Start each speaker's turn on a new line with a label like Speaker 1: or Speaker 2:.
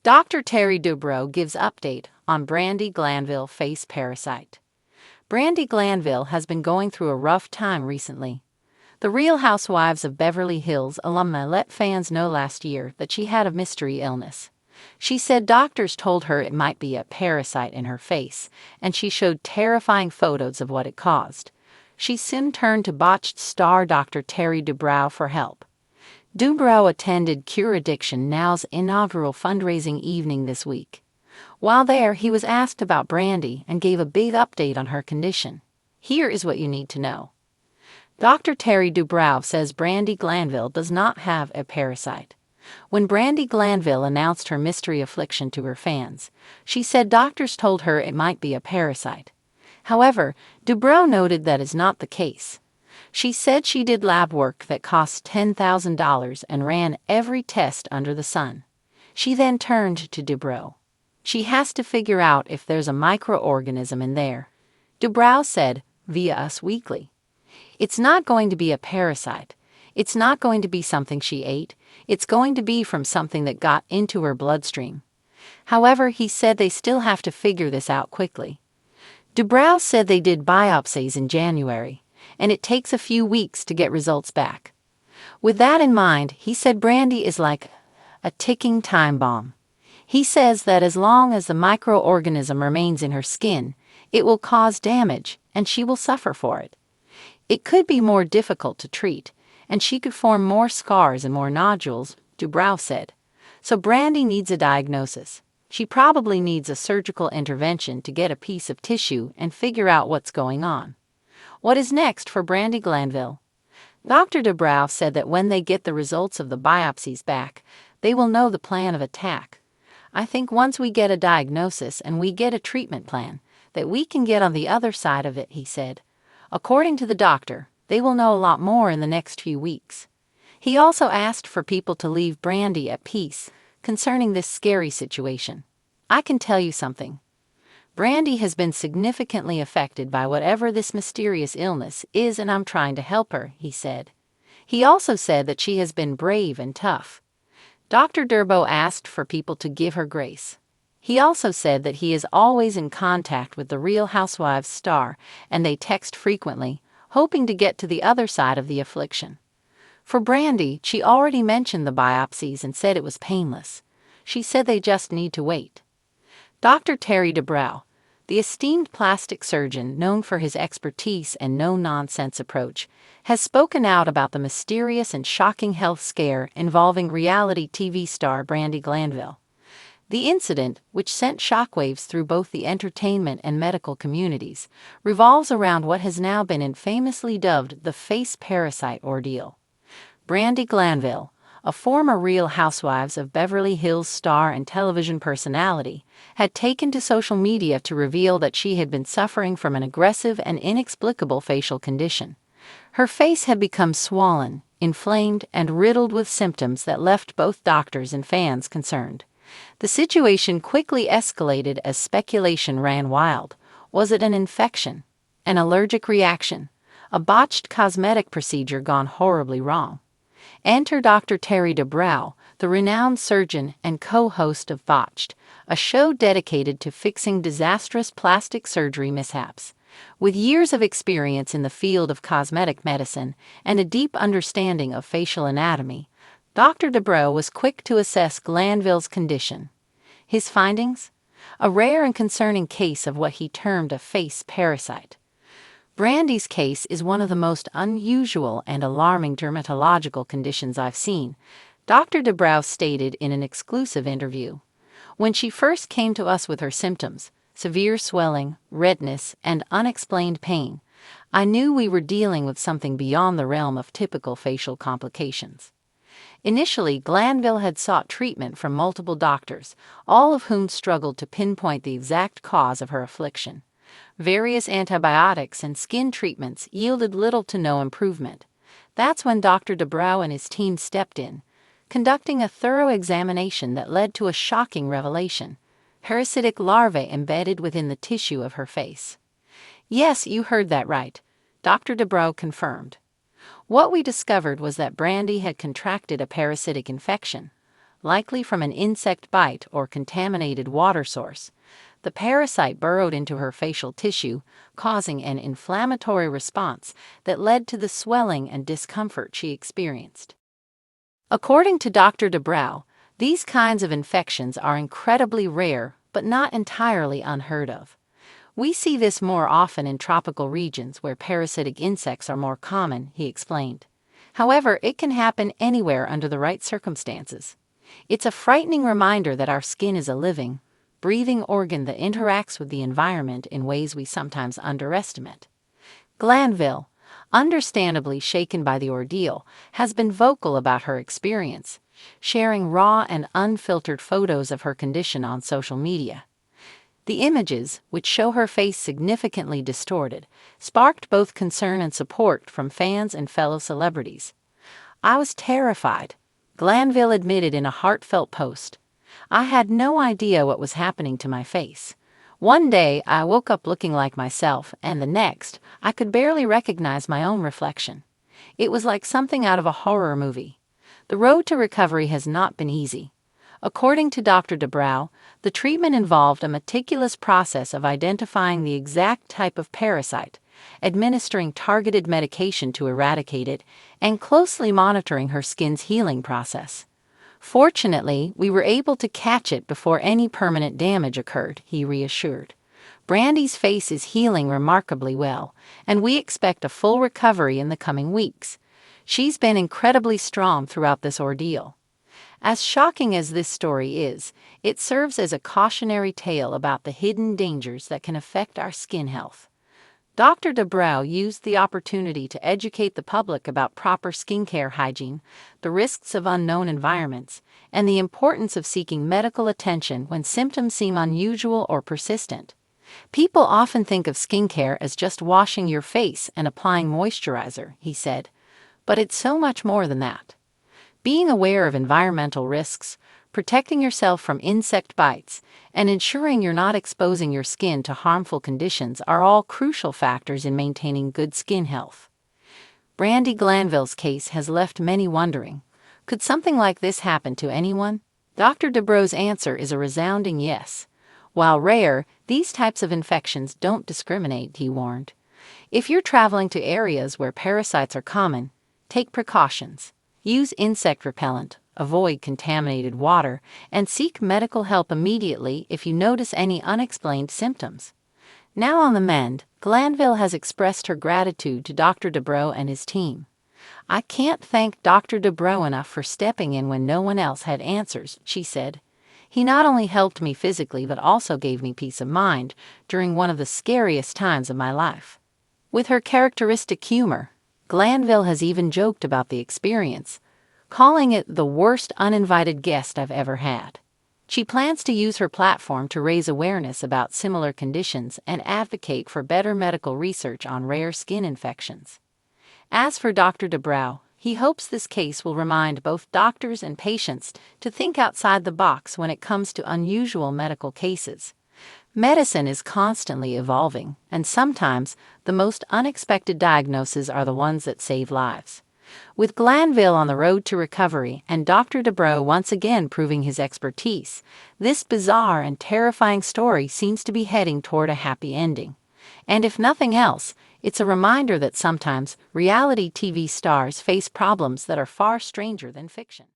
Speaker 1: Dr. Terry Dubrow gives update on Brandi Glanville face parasite. Brandi Glanville has been going through a rough time recently. The Real Housewives of Beverly Hills alumna let fans know last year that she had a mystery illness. She said doctors told her it might be a parasite in her face, and she showed terrifying photos of what it caused. She soon turned to botched star Dr. Terry Dubrow for help. Dubrow attended Cure Addiction Now's inaugural fundraising evening this week. While there, he was asked about Brandi and gave a big update on her condition. Here is what you need to know. Dr. Terry Dubrow says Brandi Glanville does not have a parasite. When Brandi Glanville announced her mystery affliction to her fans, she said doctors told her it might be a parasite. However, Dubrow noted that is not the case. She said she did lab work that cost $10,000 and ran every test under the sun. She then turned to Dubrow. She has to figure out if there's a microorganism in there. Dubrow said, via Us Weekly, "It's not going to be a parasite. It's not going to be something she ate. It's going to be from something that got into her bloodstream." However, he said they still have to figure this out quickly. Dubrow said they did biopsies in January, and it takes a few weeks to get results back. With that in mind, he said Brandi is like a ticking time bomb. He says that as long as the microorganism remains in her skin, it will cause damage and she will suffer for it. It could be more difficult to treat, and she could form more scars and more nodules, Dubrow said. So Brandi needs a diagnosis. She probably needs a surgical intervention to get a piece of tissue and figure out what's going on. What is next for Brandi Glanville? Dr. Dubrow said that when they get the results of the biopsies back, they will know the plan of attack. "I think once we get a diagnosis and we get a treatment plan, that we can get on the other side of it," he said. According to the doctor, they will know a lot more in the next few weeks. He also asked for people to leave Brandi at peace concerning this scary situation. "I can tell you something. Brandi has been significantly affected by whatever this mysterious illness is, and I'm trying to help her," he said. He also said that she has been brave and tough. Dr. Dubrow asked for people to give her grace. He also said that he is always in contact with the Real Housewives star and they text frequently, hoping to get to the other side of the affliction. For Brandi, she already mentioned the biopsies and said it was painless. She said they just need to wait. Dr. Terry Dubrow, the esteemed plastic surgeon known for his expertise and no-nonsense approach, has spoken out about the mysterious and shocking health scare involving reality TV star Brandi Glanville. The incident, which sent shockwaves through both the entertainment and medical communities, revolves around what has now been infamously dubbed the face parasite ordeal. Brandi Glanville, a former Real Housewives of Beverly Hills star and television personality, had taken to social media to reveal that she had been suffering from an aggressive and inexplicable facial condition. Her face had become swollen, inflamed, and riddled with symptoms that left both doctors and fans concerned. The situation quickly escalated as speculation ran wild. Was it an infection? An allergic reaction? A botched cosmetic procedure gone horribly wrong? Enter Dr. Terry Dubrow, the renowned surgeon and co-host of Botched, a show dedicated to fixing disastrous plastic surgery mishaps. With years of experience in the field of cosmetic medicine and a deep understanding of facial anatomy, Dr. Dubrow was quick to assess Glanville's condition. His findings? A rare and concerning case of what he termed a face parasite. Brandi's case is one of the most unusual and alarming dermatological conditions I've seen, Dr. Dubrow stated in an exclusive interview. "When she first came to us with her symptoms, severe swelling, redness, and unexplained pain, I knew we were dealing with something beyond the realm of typical facial complications." Initially, Glanville had sought treatment from multiple doctors, all of whom struggled to pinpoint the exact cause of her affliction. Various antibiotics and skin treatments yielded little to no improvement. That's when Dr. Dubrow and his team stepped in, conducting a thorough examination that led to a shocking revelation: parasitic larvae embedded within the tissue of her face. "Yes, you heard that right," Dr. Dubrow confirmed. "What we discovered was that Brandi had contracted a parasitic infection, likely from an insect bite or contaminated water source. The parasite burrowed into her facial tissue, causing an inflammatory response that led to the swelling and discomfort she experienced. According to Dr. Dubrows, these kinds of infections are incredibly rare but not entirely unheard of. We see this more often in tropical regions where parasitic insects are more common, he explained. However, it can happen anywhere under the right circumstances. It's a frightening reminder that our skin is a living, breathing organ that interacts with the environment in ways we sometimes underestimate. Glanville, understandably shaken by the ordeal, has been vocal about her experience, sharing raw and unfiltered photos of her condition on social media. The images, which show her face significantly distorted, sparked both concern and support from fans and fellow celebrities. "I was terrified," Glanville admitted in a heartfelt post. "I had no idea what was happening to my face. One day I woke up looking like myself, and the next, I could barely recognize my own reflection. It was like something out of a horror movie." The road to recovery has not been easy. According to Dr. Dubrows, the treatment involved a meticulous process of identifying the exact type of parasite, administering targeted medication to eradicate it, and closely monitoring her skin's healing process. "Fortunately, we were able to catch it before any permanent damage occurred," he reassured. "Brandi's face is healing remarkably well, and we expect a full recovery in the coming weeks. She's been incredibly strong throughout this ordeal." As shocking as this story is, it serves as a cautionary tale about the hidden dangers that can affect our skin health. Dr. Dubrows used the opportunity to educate the public about proper skincare hygiene, the risks of unknown environments, and the importance of seeking medical attention when symptoms seem unusual or persistent. "People often think of skincare as just washing your face and applying moisturizer," he said, "but it's so much more than that. Being aware of environmental risks, protecting yourself from insect bites, and ensuring you're not exposing your skin to harmful conditions are all crucial factors in maintaining good skin health." Brandi Glanville's case has left many wondering, could something like this happen to anyone? Dr. Dubrows' answer is a resounding yes. While rare, these types of infections don't discriminate, he warned. If you're traveling to areas where parasites are common, take precautions. Use insect repellent, avoid contaminated water, and seek medical help immediately if you notice any unexplained symptoms. Now on the mend, Glanville has expressed her gratitude to Dr. Dubrows and his team. "I can't thank Dr. Dubrows enough for stepping in when no one else had answers," she said. "He not only helped me physically but also gave me peace of mind during one of the scariest times of my life." With her characteristic humor, Glanville has even joked about the experience, calling it the worst uninvited guest I've ever had. She plans to use her platform to raise awareness about similar conditions and advocate for better medical research on rare skin infections. As for Dr. Dubrows, he hopes this case will remind both doctors and patients to think outside the box when it comes to unusual medical cases. Medicine is constantly evolving, and sometimes the most unexpected diagnoses are the ones that save lives. With Glanville on the road to recovery and Dr. Dubrows once again proving his expertise, this bizarre and terrifying story seems to be heading toward a happy ending. And if nothing else, it's a reminder that sometimes reality TV stars face problems that are far stranger than fiction.